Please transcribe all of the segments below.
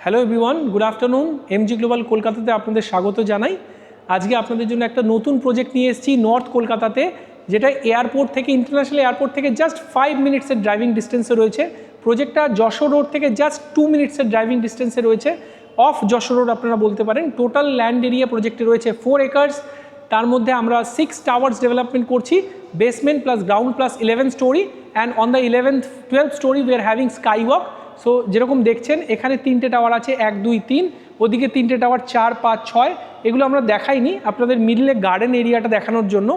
Hello everyone, good afternoon. MG global কলকাতাতে আপনাদের স্বাগত জানাই। আজকে আপনাদের জন্য একটা নতুন প্রজেক্ট নিয়ে এসেছি নর্থ কলকাতাতে, যেটা এয়ারপোর্ট থেকে, ইন্টারন্যাশনাল এয়ারপোর্ট থেকে জাস্ট 5 মিনিটসের ড্রাইভিং ডিস্টেন্সে রয়েছে। প্রজেক্টটা যশোর রোড থেকে জাস্ট 2 মিনিটসের ড্রাইভিং ডিস্টেন্সে রয়েছে। অফ যশোর রোড আপনারা বলতে পারেন। টোটাল ল্যান্ড এরিয়া প্রজেক্টে রয়েছে 4 একর্স। তার মধ্যে আমরা 6 টাওয়ার্স ডেভেলপমেন্ট করছি, basement plus ground plus 11 story, and on the 12th story we are having sky walk. So যেরকম দেখছেন এখানে 3টে টাওয়ার আছে, 1, 2, 3, ওদিকে 3টে টাওয়ার 4, 5, 6। এগুলো আমরা দেখাইনি, আপনাদের মিডলে গার্ডেন এরিয়াটা দেখানোর জন্য।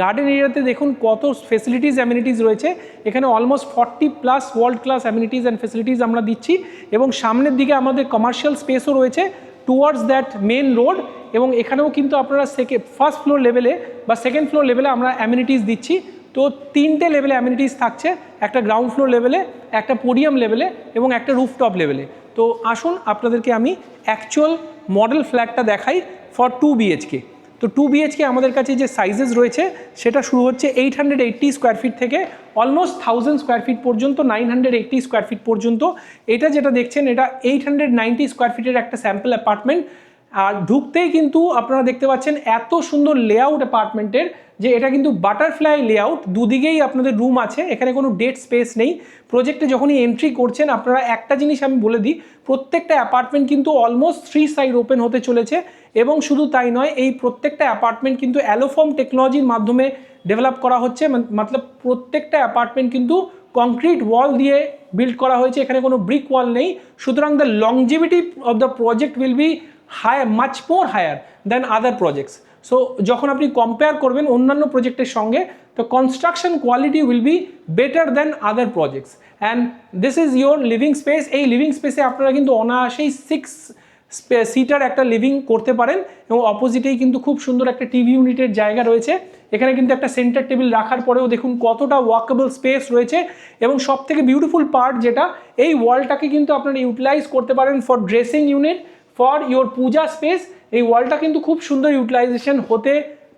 গার্ডেন এরিয়াতে দেখুন কত ফেসিলিটিস অ্যামিনিটিস রয়েছে। এখানে almost 40+ world class amenities and facilities আমরা দিচ্ছি, এবং সামনের দিকে আমাদের কমার্শিয়াল স্পেসও রয়েছে টুয়ার্ডস দ্যাট মেন রোড। এবং এখানেও কিন্তু আপনারা ফার্স্ট ফ্লোর লেভেলে বা সেকেন্ড ফ্লোর লেভেলে আমরা অ্যামিনিটিস দিচ্ছি। তো 3টে লেভেলে অ্যামিনিটিস থাকছে, একটা গ্রাউন্ড ফ্লোর লেভেলে, একটা পোডিয়াম লেভেলে এবং একটা রুফটপ লেভেলে। তো আসুন আপনাদেরকে আমি অ্যাকচুয়াল মডেল ফ্ল্যাটটা দেখাই ফর 2 BHK। তো 2 BHK আমাদের কাছে যে সাইজেস রয়েছে সেটা শুরু হচ্ছে 880 স্কোয়ার ফিট থেকে অলমোস্ট 1000 স্কোয়ার ফিট পর্যন্ত, 980 স্কোয়ার ফিট পর্যন্ত। এটা যেটা দেখছেন এটা 890 স্কোয়ার ফিটের একটা স্যাম্পল অ্যাপার্টমেন্ট। আর ঢুকতেই কিন্তু আপনারা দেখতে পাচ্ছেন এত সুন্দর লেআউট অ্যাপার্টমেন্টের, যে এটা কিন্তু বাটারফ্লাই লেআউট। দুদিকেই আপনাদের রুম আছে, এখানে কোনো ডেড স্পেস নেই। প্রজেক্টে যখনই এন্ট্রি করছেন আপনারা একটা জিনিস আমি বলে দিই, প্রত্যেকটা অ্যাপার্টমেন্ট কিন্তু অলমোস্ট 3 সাইড ওপেন হতে চলেছে। এবং শুধু তাই নয়, এই প্রত্যেকটা অ্যাপার্টমেন্ট কিন্তু অ্যালোফর্ম টেকনোলজির মাধ্যমে ডেভেলপ করা হচ্ছে। মতলব প্রত্যেকটা অ্যাপার্টমেন্ট কিন্তু কংক্রিট ওয়াল দিয়ে বিল্ড করা হয়েছে, এখানে কোনো ব্রিক ওয়াল নেই। সুতরাং the longevity of the project will be higher, much more higher than other projects. So যখন আপনি কম্পেয়ার করবেন অন্যান্য প্রজেক্টের সঙ্গে, তো construction quality will be better than other projects. And this is your living space. এই লিভিং স্পেসে আপনারা কিন্তু অনায়াসেই 6 সিটার একটা লিভিং করতে পারেন, এবং অপোজিটেই কিন্তু খুব সুন্দর একটা টিভি ইউনিটের জায়গা রয়েছে। এখানে কিন্তু একটা সেন্টার টেবিল রাখার পরেও দেখুন কতটা ওয়াকেবল স্পেস রয়েছে। এবং সব থেকে বিউটিফুল পার্ট যেটা, এই ওয়ালটাকে কিন্তু আপনারা ইউটিলাইজ করতে পারেন for dressing unit, for your Puja space. এই ওয়ালটা কিন্তু খুব সুন্দর ইউটিলাইজেশন হতে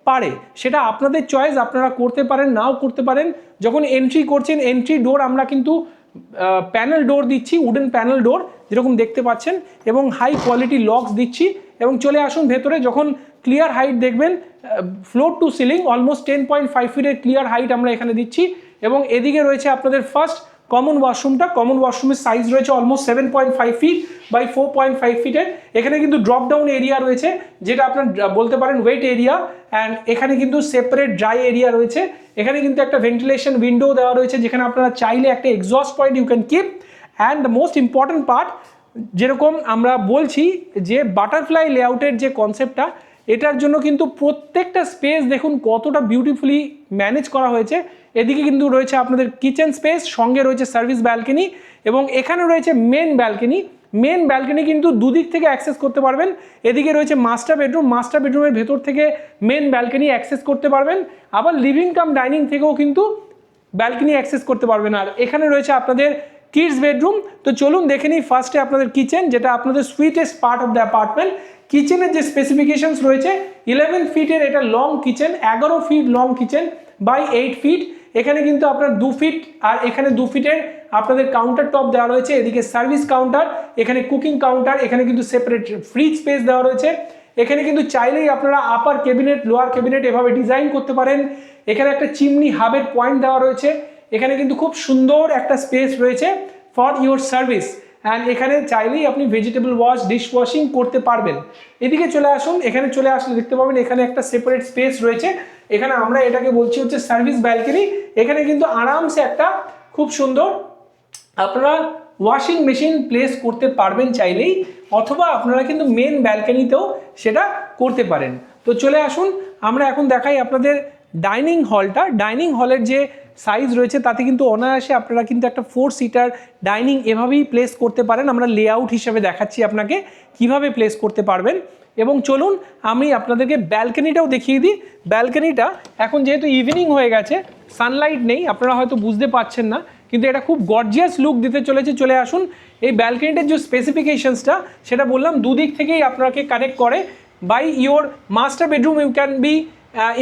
পারে, সেটা আপনাদের চয়েস, আপনারা করতে পারেন নাও করতে পারেন। যখন এন্ট্রি করছেন, এন্ট্রি ডোর আমরা কিন্তু প্যানেল ডোর দিচ্ছি, উডেন প্যানেল ডোর যেরকম দেখতে পাচ্ছেন, এবং হাই কোয়ালিটি লকস দিচ্ছি। এবং চলে আসুন ভেতরে, যখন ক্লিয়ার হাইট দেখবেন ফ্লোর টু সিলিং অলমোস্ট 10.5 ফিটের ক্লিয়ার হাইট আমরা এখানে দিচ্ছি। এবং এদিকে রয়েছে আপনাদের ফার্স্ট কমন ওয়াশরুমটা। কমন ওয়াশরুমের সাইজ রয়েছে অলমোস্ট 7.5 ফিট বাই 4.5 ফিটের। এখানে কিন্তু ড্রপ ডাউন এরিয়া রয়েছে, যেটা আপনার বলতে পারেন ওয়েট এরিয়া। অ্যান্ড এখানে কিন্তু সেপারেট ড্রাই এরিয়া রয়েছে। এখানে কিন্তু একটা ভেন্টিলেশন উইন্ডো দেওয়া রয়েছে, যেখানে আপনারা চাইলে একটা exhaust point you can keep. And the most important part, যেরকম আমরা বলছি যে বাটারফ্লাই লেআউটের যে কনসেপ্টটা, এটার জন্য কিন্তু প্রত্যেকটা স্পেস দেখুন কতটা বিউটিফুলি ম্যানেজ করা হয়েছে। এদিকে কিন্তু রয়েছে আপনাদের কিচেন স্পেস, সঙ্গে রয়েছে সার্ভিস ব্যালকনি, এবং এখানে রয়েছে মেন ব্যালকনি। মেন ব্যালকনি কিন্তু দুদিক থেকে অ্যাক্সেস করতে পারবেন। এদিকে রয়েছে মাস্টার বেডরুম, মাস্টার বেডরুমের ভেতর থেকে মেন ব্যালকনি অ্যাক্সেস করতে পারবেন। আবার লিভিং কাম ডাইনিং থেকেও কিন্তু ব্যালকনি অ্যাক্সেস করতে পারবেন। আর এখানে রয়েছে আপনাদের কিডস বেডরুম। তো চলুন দেখে নিই ফার্স্টে আপনাদের কিচেন, যেটা আপনাদের sweetest part of the apartment. কিচেনের যে স্পেসিফিকেশনস রয়েছে, 11 ফিটের এটা long kitchen, 11 feet long kitchen by 8 feet. এখানে কিন্তু আপনার 2 ফিট আর এখানে 2 ফিটের আপনাদের কাউন্টার টপ দেওয়া রয়েছে। এদিকে সার্ভিস কাউন্টার, এখানে কুকিং কাউন্টার, এখানে কিন্তু সেপারেট ফ্রিজ স্পেস দেওয়া রয়েছে। এখানে কিন্তু চাইলেই আপনারা আপার ক্যাবিনেট, লোয়ার ক্যাবিনেট এভাবে ডিজাইন করতে পারেন। এখানে একটা চিমনি হাবের পয়েন্ট দেওয়া রয়েছে। এখানে কিন্তু খুব সুন্দর একটা স্পেস রয়েছে ফর ইউর সার্ভিস। অ্যান্ড এখানে চাইলেই আপনি ভেজিটেবল ওয়াশ, ডিশ ওয়াশিং করতে পারবেন। এদিকে চলে আসুন, এখানে চলে আসলে দেখতে পাবেন এখানে একটা সেপারেট স্পেস রয়েছে। এখানে আমরা এটাকে বলছি হচ্ছে সার্ভিস ব্যালকনি। এখানে কিন্তু আরামসে একটা খুব সুন্দর আপনারা ওয়াশিং মেশিন প্লেস করতে পারবেন চাইলেই, অথবা আপনারা কিন্তু মেন ব্যালকনিতেও সেটা করতে পারেন। তো চলে আসুন, আমরা এখন দেখাই আপনাদের ডাইনিং হলটা। ডাইনিং হলের যে সাইজ রয়েছে তাতে কিন্তু অনায়াসে আপনারা কিন্তু একটা 4 সিটার ডাইনিং এভাবেই প্লেস করতে পারেন। আমরা লেআউট হিসেবে দেখাচ্ছি আপনাকে কিভাবে প্লেস করতে পারবেন। এবং চলুন আমি আপনাদেরকে ব্যালকনিটাও দেখিয়ে দিই। ব্যালকনিটা এখন যেহেতু ইভিনিং হয়ে গেছে, সানলাইট নেই, আপনারা হয়তো বুঝতে পারছেন না, কিন্তু এটা খুব গর্জিয়াস লুক দিতে চলেছে। চলে আসুন, এই ব্যালকনিটার যে স্পেসিফিকেশনসটা সেটা বললাম দুদিক থেকেই আপনাকে কানেক্ট করে। By your master bedroom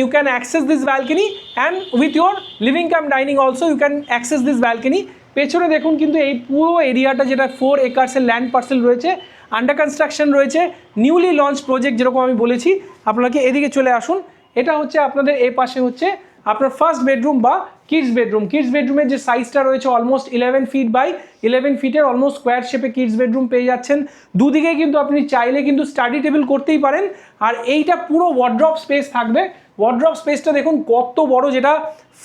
you can access this balcony, and with your living cum dining also you can access this balcony। পেছনে দেখুন কিন্তু এই পুরো এরিয়াটা যেটা 4 একর্সের ল্যান্ড পার্সেল রয়েছে, আন্ডার কনস্ট্রাকশন রয়েছে, নিউলি লঞ্চ প্রজেক্ট যেরকম আমি বলেছি। আপনাকে এদিকে চলে আসুন, এটা হচ্ছে আপনাদের এই পাশে হচ্ছে আপনার ফার্স্ট বেডরুম বা কিডস বেডরুম। কিডস বেডরুমের যে সাইজটা রয়েছে অলমোস্ট 11 ফিট বাই 11 ফিটের অলমোস্ট স্কোয়ার শেপে কিডস বেডরুম পেয়ে যাচ্ছেন। দুদিকে কিন্তু আপনি চাইলে কিন্তু স্টাডি টেবিল করতেই পারেন। আর এইটা পুরো ওয়ার্ড্রপ স্পেস থাকবে। ওয়ার্ড্রপ স্পেসটা দেখুন কত বড়, যেটা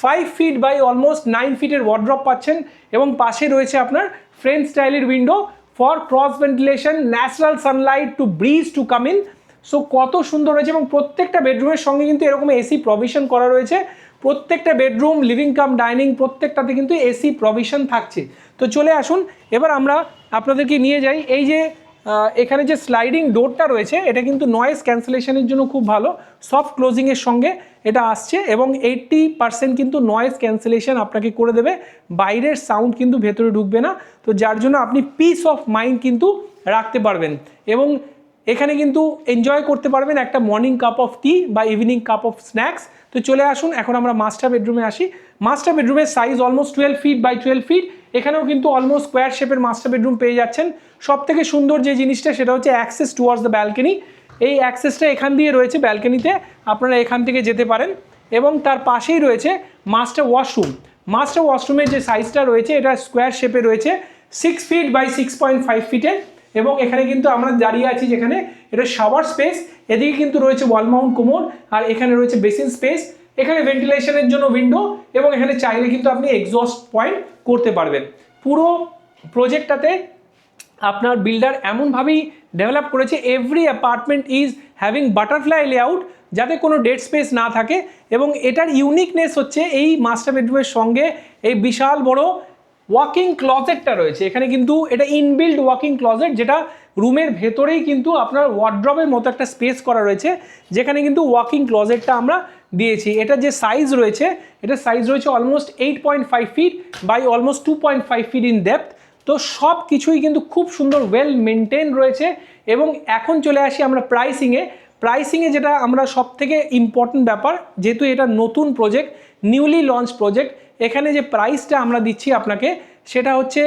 5 ফিট বাই অলমোস্ট 9 ফিটের ওয়ার্ড্রপ পাচ্ছেন। এবং পাশে রয়েছে আপনার ফ্রেঞ্চ স্টাইলের window for cross ventilation, natural sunlight to breeze to come in. So কত সুন্দর রয়েছে, এবং প্রত্যেকটা বেডরুমের সঙ্গে কিন্তু এরকম এসি প্রভিশন করা রয়েছে। প্রত্যেকটা বেডরুম, লিভিং কাম ডাইনিং প্রত্যেকটাতে কিন্তু এসি প্রভিশন থাকছে। তো চলে আসুন, এবার আমরা আপনাদেরকে নিয়ে যাই। এই যে এখানে যে স্লাইডিং ডোরটা রয়েছে, এটা কিন্তু নয়েজ ক্যান্সেলেশনের জন্য খুব ভালো, সফট ক্লোজিংয়ের সঙ্গে এটা আসছে, এবং 80% কিন্তু নয়েজ ক্যান্সেলেশন আপনাকে করে দেবে, বাইরের সাউন্ড কিন্তু ভেতরে ঢুকবে না। তো যার জন্য আপনি পিস অফ মাইন্ড কিন্তু রাখতে পারবেন, এবং এখানে কিন্তু এনজয় করতে পারবেন একটা মর্নিং কাপ অফ টি বা ইভিনিং কাপ অফ স্ন্যাক্স। তো চলে আসুন, এখন আমরা মাস্টার বেডরুমে আসি। মাস্টার বেডরুমের size almost 12 feet by 12 feet. এখানেও কিন্তু অলমোস্ট স্কোয়ার শেপের মাস্টার বেডরুম পেয়ে যাচ্ছেন। সব থেকে সুন্দর যে জিনিসটা সেটা হচ্ছে অ্যাক্সেস টুয়ার্ডস দ্য ব্যালকনি। এই অ্যাক্সেসটা এখান দিয়ে রয়েছে ব্যালকনিতে, আপনারা এখান থেকে যেতে পারেন। এবং তার পাশেই রয়েছে মাস্টার ওয়াশরুম। মাস্টার ওয়াশরুমের যে সাইজটা রয়েছে এটা স্কোয়ার শেপে রয়েছে, 6 ফিট বাই 6.5 ফিটের। এবং এখানে কিন্তু আমরা দাঁড়িয়ে আছি যেখানে, এটা শাওয়ার স্পেস। এদিকে কিন্তু রয়েছে ওয়াল মাউন্ট কোমোড, আর এখানে রয়েছে বেসিন স্পেস। এখানে ভেন্টিলেশনের জন্য উইন্ডো, এবং এখানে চাইলে কিন্তু আপনি এক্সস্ট পয়েন্ট করতে পারবেন। পুরো প্রজেক্টটাতে আপনার বিল্ডার এমনভাবেই ডেভেলপ করেছে, every apartment is having butterfly layout, যাতে কোনো ডেড স্পেস না থাকে। এবং এটার ইউনিকনেস হচ্ছে এই মাস্টার বেডরুমের সঙ্গে এই বিশাল বড় ওয়াকিং ক্লজেটটা রয়েছে। এখানে কিন্তু এটা ইনবিল্ড ওয়াকিং ক্লজেট, যেটা রুমের ভেতরেই কিন্তু আপনার ওয়ার্ড্রবের মতো একটা স্পেস করা রয়েছে, যেখানে কিন্তু ওয়াকিং ক্লজেটটা আমরা দিয়েছি। এটা যে সাইজ রয়েছে, এটা সাইজ রয়েছে almost 8.5 feet by almost 2.5 feet in depth. তো সব কিছুই কিন্তু খুব সুন্দর ওয়েল মেনটেন রয়েছে। এবং এখন চলে আসি আমরা প্রাইসিংয়ে যেটা আমরা সব থেকে ইম্পর্টেন্ট ব্যাপার, যেহেতু এটা নতুন প্রজেক্ট, নিউলি লঞ্চ প্রজেক্ট, এখানে যে প্রাইসটা আমরা দিচ্ছি আপনাকে সেটা হচ্ছে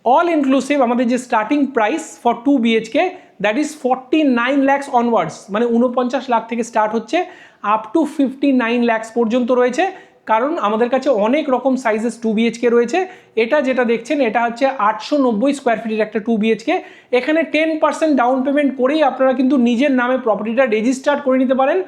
অল ইনক্লুসিভ। আমাদের যে starting price for 2 BHK that is 49 lakhs onwards, মানে 49 লাখ থেকে স্টার্ট হচ্ছে, আপ টু 59 lakhs পর্যন্ত রয়েছে। কারণ আমাদের কাছে অনেক রকম সাইজেস 2 BHK রয়েছে। এটা যেটা দেখছেন এটা হচ্ছে 890 স্কোয়ার ফিটের একটা 2 BHK। এখানে 10% ডাউন পেমেন্ট করেই আপনারা কিন্তু নিজের নামে প্রপার্টিটা রেজিস্টার করে নিতে পারেন।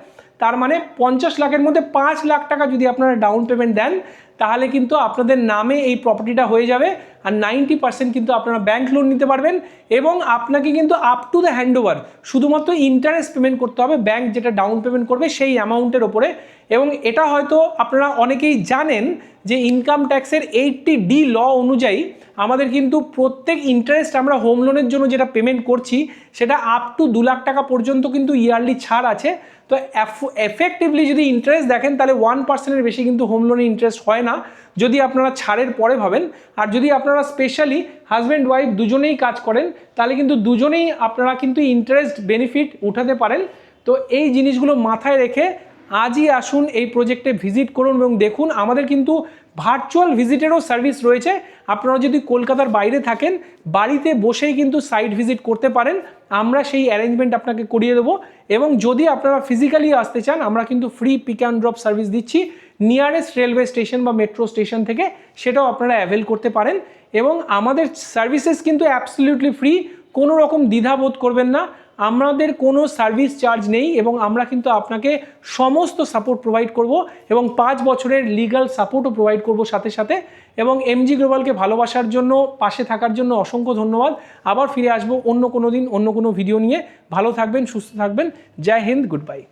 তার মানে 50 লাখের মধ্যে 5 লাখ টাকা যদি আপনারা ডাউন পেমেন্ট দেন, তাহলে কিন্তু আপনাদের নামে এই প্রপার্টিটা হয়ে যাবে। আর 90% কিন্তু আপনারা ব্যাংক লোন নিতে পারবেন, এবং আপনাকে কিন্তু আপ টু দ্য হ্যান্ডওভার শুধুমাত্র ইন্টারেস্ট পেমেন্ট করতে হবে, ব্যাংক যেটা ডাউন পেমেন্ট করবে সেই অ্যামাউন্টের ওপরে। এবং এটা হয়তো আপনারা অনেকেই জানেন যে ইনকাম ট্যাক্সের 80D ল অনুযায়ী আমাদের কিন্তু প্রত্যেক ইন্টারেস্ট আমরা হোম লোনের জন্য যেটা পেমেন্ট করছি সেটা আপ টু 2 লাখ টাকা পর্যন্ত কিন্তু ইয়ারলি ছাড় আছে। তো এফেক্টিভলি যদি ইন্টারেস্ট দেখেন তাহলে 1%-এর বেশি কিন্তু হোম লোনের ইন্টারেস্ট হয় না, যদি আপনারা ছাড়ের পরে ভাবেন। আর যদি আপনারা স্পেশালি হাজব্যান্ড ওয়াইফ দুজনেই কাজ করেন, তাহলে কিন্তু দুজনেই আপনারা কিন্তু ইন্টারেস্ট বেনিফিট উঠাতে পারেন। তো এই জিনিসগুলো মাথায় রেখে আজই আসুন, এই প্রজেক্টে ভিজিট করুন এবং দেখুন। আমাদের কিন্তু ভার্চুয়াল ভিজিটেরও সার্ভিস রয়েছে। আপনারা যদি কলকাতার বাইরে থাকেন, বাড়িতে বসেই কিন্তু সাইট ভিজিট করতে পারেন, আমরা সেই অ্যারেঞ্জমেন্ট আপনাকে করিয়ে দেবো। এবং যদি আপনারা ফিজিক্যালি আসতে চান, আমরা কিন্তু free pick and drop service দিচ্ছি নিয়ারেস্ট রেলওয়ে স্টেশন বা মেট্রো স্টেশন থেকে, সেটাও আপনারা অ্যাভেল করতে পারেন। এবং আমাদের সার্ভিসেস কিন্তু অ্যাবসলিউটলি ফ্রি, কোনো রকম দ্বিধাবোধ করবেন না। আমাদের কোনো সার্ভিস চার্জ নেই, এবং আমরা কিন্তু আপনাকে সমস্ত সাপোর্ট প্রোভাইড করব, এবং 5 বছরের লিগ্যাল সাপোর্টও প্রোভাইড করব সাথে সাথে। এবং এমজি গ্লোবালকে ভালোবাসার জন্য, পাশে থাকার জন্য অসংখ্য ধন্যবাদ। আবার ফিরে আসবো অন্য কোনো দিন অন্য কোনো ভিডিও নিয়ে। ভালো থাকবেন, সুস্থ থাকবেন। জয় হিন্দ, গুড বাই।